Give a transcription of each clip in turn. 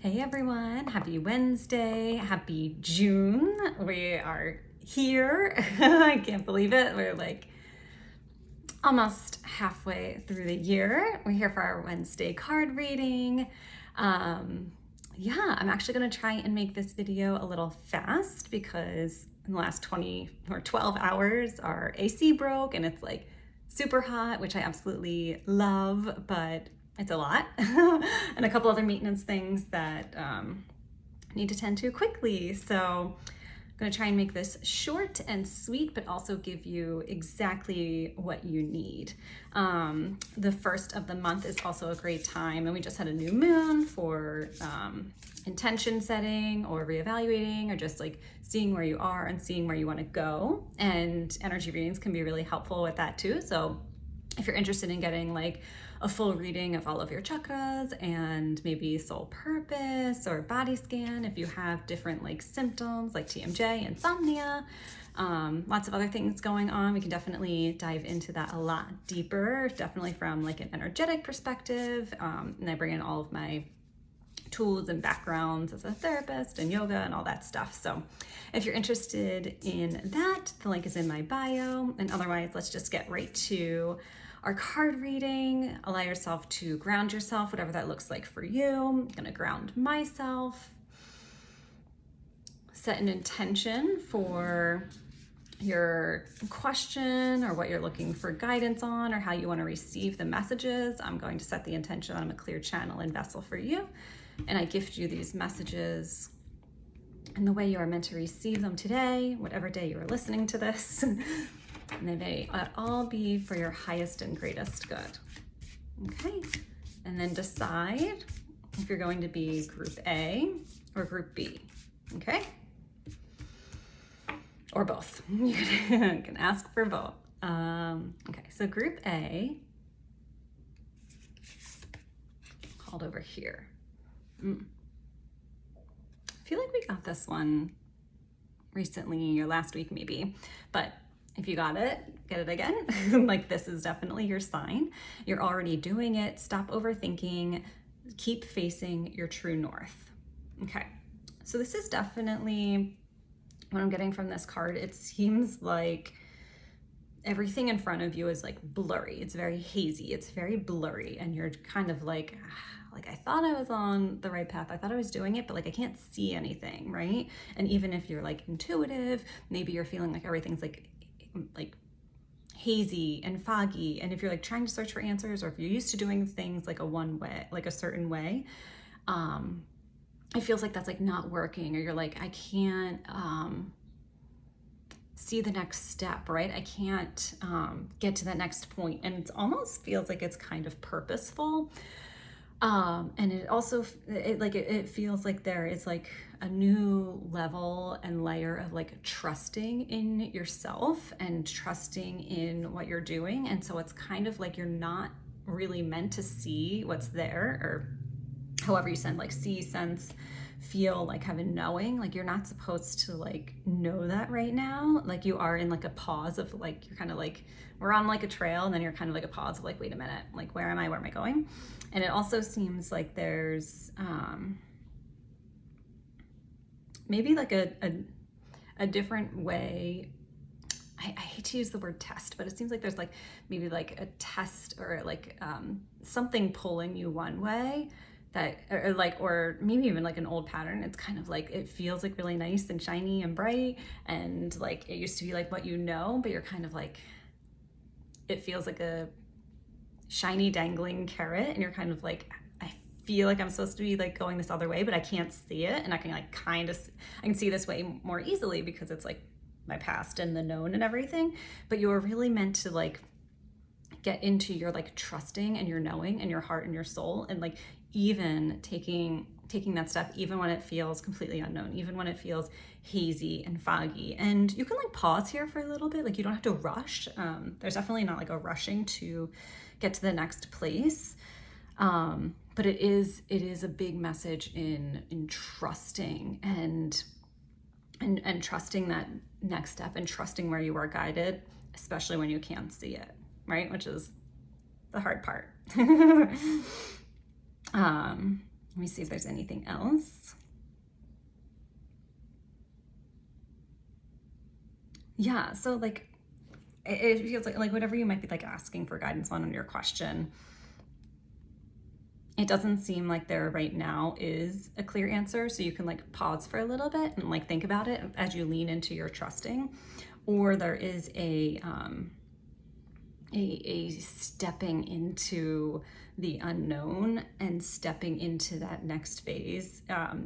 Hey everyone, happy Wednesday, happy June. We are here. I can't believe it. We're like almost halfway through the year. We're here for our Wednesday card reading. Yeah, I'm actually going to try and make this video a little fast because in the last 20 or 12 hours, our AC broke and it's like super hot, which I absolutely love, but it's a lot. And a couple other maintenance things that need to tend to quickly. So I'm going to try and make this short and sweet, but also give you exactly what you need. The first of the month is also a great time, and we just had a new moon for intention setting or reevaluating or just like seeing where you are and seeing where you want to go. And energy readings can be really helpful with that too. So if you're interested in getting like a full reading of all of your chakras and maybe soul purpose or body scan, if you have different like symptoms like TMJ, insomnia, lots of other things going on, we can definitely dive into that a lot deeper, definitely from like an energetic perspective. And I bring in all of my tools and backgrounds as a therapist and yoga and all that stuff. So if you're interested in that, the link is in my bio. And otherwise, let's just get right to our card reading. Allow yourself to ground yourself, whatever that looks like for you. I'm gonna ground myself. Set an intention for your question or what you're looking for guidance on or how you want to receive the messages. I'm going to set the intention that I'm a clear channel and vessel for you. And I gift you these messages in the way you are meant to receive them today, whatever day you are listening to this. And they may all be for your highest and greatest good. Okay. And then decide if you're going to be group A or group B. Okay. Or both. You can ask for both. Okay, so group A, called over here. I feel like we got this one recently or last week maybe, but if you got it, get it again. Like this is definitely your sign. You're already doing it. Stop overthinking. Keep facing your true north. Okay, so this is definitely what I'm getting from this card. It seems like everything in front of you is like blurry. It's very hazy. It's very blurry. And you're kind of like I thought I was on the right path. I thought I was doing it, but like I can't see anything, right? And even if you're like intuitive, maybe you're feeling like everything's like hazy and foggy. And if you're like trying to search for answers, or if you're used to doing things like a certain way, it feels like that's like not working, or you're like, I can't see the next step, right? I can't get to that next point. And it almost feels like it's kind of purposeful. And it also, it feels like there is like a new level and layer of like trusting in yourself and trusting in what you're doing. And so it's kind of like you're not really meant to see what's there, or however you send, like see, sense, feel, like have a knowing. Like you're not supposed to like know that right now. Like you are in like a pause of like, you're kind of like, we're on like a trail, and then you're kind of like a pause of like, wait a minute, like where am I going? And it also seems like there's maybe like a different way. I hate to use the word test, but it seems like there's like maybe like a test or like something pulling you one way, that or maybe even like an old pattern. It's kind of like it feels like really nice and shiny and bright, and like it used to be like what you know, but you're kind of like, it feels like a shiny dangling carrot, and you're kind of like, I feel like I'm supposed to be like going this other way, but I can't see it, and I can like I can see this way more easily because it's like my past and the known and everything. But you are really meant to like get into your like trusting and your knowing and your heart and your soul, and like even taking that step, even when it feels completely unknown, even when it feels hazy and foggy. And you can like pause here for a little bit. Like you don't have to rush. There's definitely not like a rushing to get to the next place. But it is a big message in trusting and trusting that next step, and trusting where you are guided, especially when you can't see it, right? Which is the hard part. Let me see if there's anything else. Yeah, so like it feels like whatever you might be like asking for guidance on your question, it doesn't seem like there right now is a clear answer. So you can like pause for a little bit and like think about it as you lean into your trusting, or there is a stepping into the unknown and stepping into that next phase,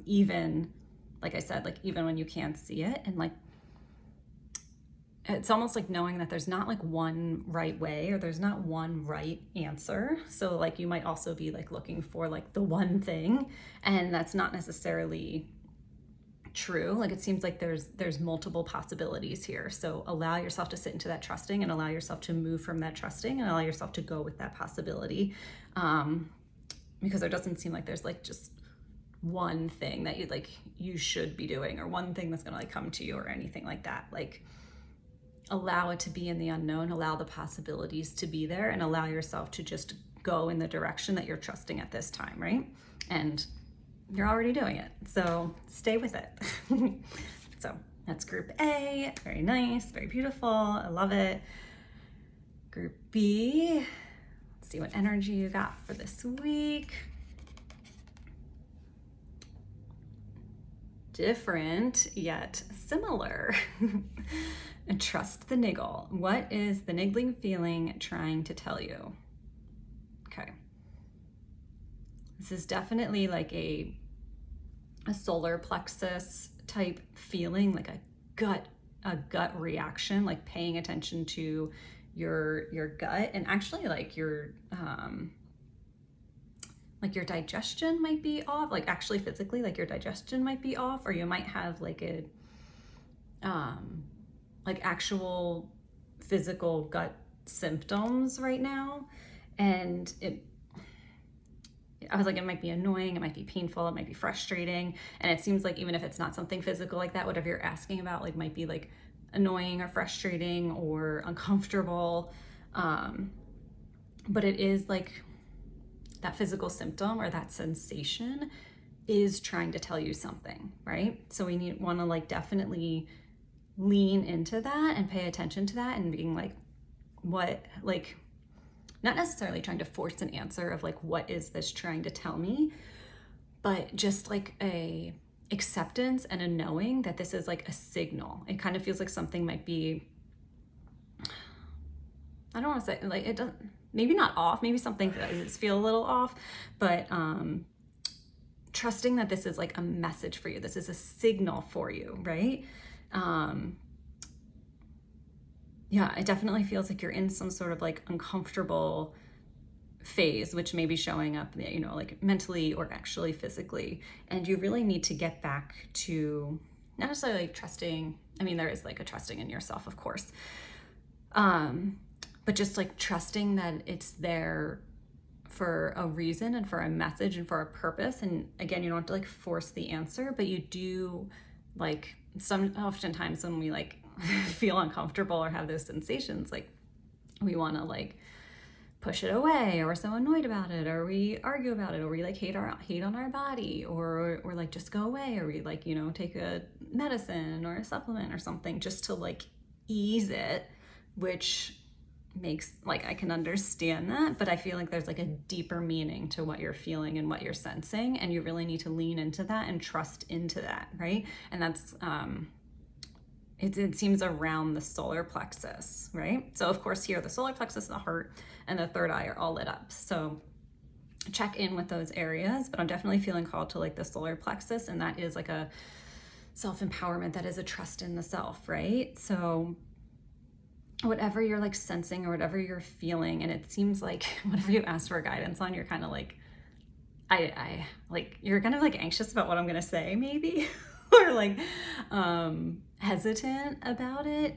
even like I said, like even when you can't see it, and like it's almost like knowing that there's not like one right way or there's not one right answer. So like you might also be like looking for like the one thing, and that's not necessarily true. Like it seems like there's multiple possibilities here. So allow yourself to sit into that trusting and allow yourself to move from that trusting and allow yourself to go with that possibility, because there doesn't seem like there's like just one thing that you should be doing or one thing that's gonna like come to you or anything like that. Like allow it to be in the unknown, allow the possibilities to be there, and allow yourself to just go in the direction that you're trusting at this time, right? And you're already doing it, so stay with it. So that's group A. Very nice, very beautiful. I love it. Group B. Let's see what energy you got for this week. Different yet similar. And trust the niggle. What is the niggling feeling trying to tell you? Okay. This is definitely like a solar plexus type feeling, like a gut reaction, like paying attention to your gut, and actually like your digestion might be off, like actually physically, like your digestion might be off, or you might have like a like actual physical gut symptoms right now. And I was like, it might be annoying, it might be painful, it might be frustrating. And it seems like even if it's not something physical like that, whatever you're asking about, like might be like annoying or frustrating or uncomfortable. But it is like that physical symptom or that sensation is trying to tell you something, right? So we want to like definitely lean into that and pay attention to that and being like, what, like, not necessarily trying to force an answer of like, what is this trying to tell me, but just like a acceptance and a knowing that this is like a signal. It kind of feels like something might be, I don't want to say like, it doesn't, maybe not off, maybe something does feel a little off, but trusting that this is like a message for you. This is a signal for you, right? Yeah, it definitely feels like you're in some sort of like uncomfortable phase, which may be showing up, you know, like mentally or actually physically. And you really need to get back to not necessarily like trusting. I mean, there is like a trusting in yourself, of course. But just like trusting that it's there for a reason and for a message and for a purpose. And again, you don't have to like force the answer, but you do like oftentimes when we like feel uncomfortable or have those sensations, like we want to like push it away, or we're so annoyed about it, or we argue about it, or we like hate on our body, or like just go away, or we like, you know, take a medicine or a supplement or something just to like ease it, which makes like, I can understand that, but I feel like there's like a deeper meaning to what you're feeling and what you're sensing, and you really need to lean into that and trust into that, right? And that's it seems around the solar plexus, right? So of course here, the solar plexus, the heart, and the third eye are all lit up. So check in with those areas, but I'm definitely feeling called to like the solar plexus, and that is like a self-empowerment, that is a trust in the self, right? So whatever you're like sensing or whatever you're feeling, and it seems like whatever you ask for guidance on, you're kind of like, I like, you're kind of like anxious about what I'm gonna say maybe, or like hesitant about it,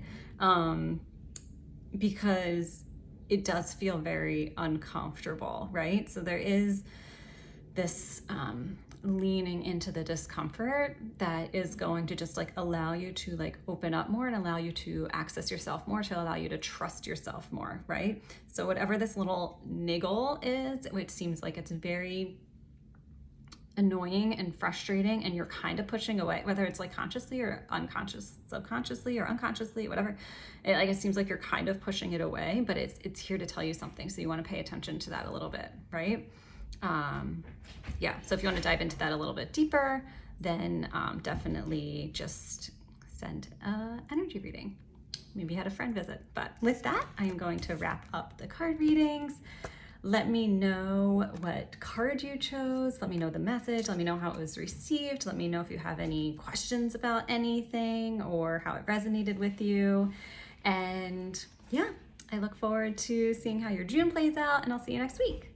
because it does feel very uncomfortable, right? So there is this leaning into the discomfort that is going to just like allow you to like open up more and allow you to access yourself more, to allow you to trust yourself more, right? So whatever this little niggle is, which seems like it's very annoying and frustrating and you're kind of pushing away, whether it's like consciously or unconscious, subconsciously or unconsciously, whatever, it seems like you're kind of pushing it away, but it's here to tell you something. So you want to pay attention to that a little bit, right? Yeah, so if you want to dive into that a little bit deeper, then definitely just send an energy reading. Maybe you had a friend visit. But with that, I am going to wrap up the card readings. Let me know what card you chose. Let me know the message. Let me know how it was received. Let me know if you have any questions about anything or how it resonated with you. And yeah, I look forward to seeing how your June plays out, and I'll see you next week.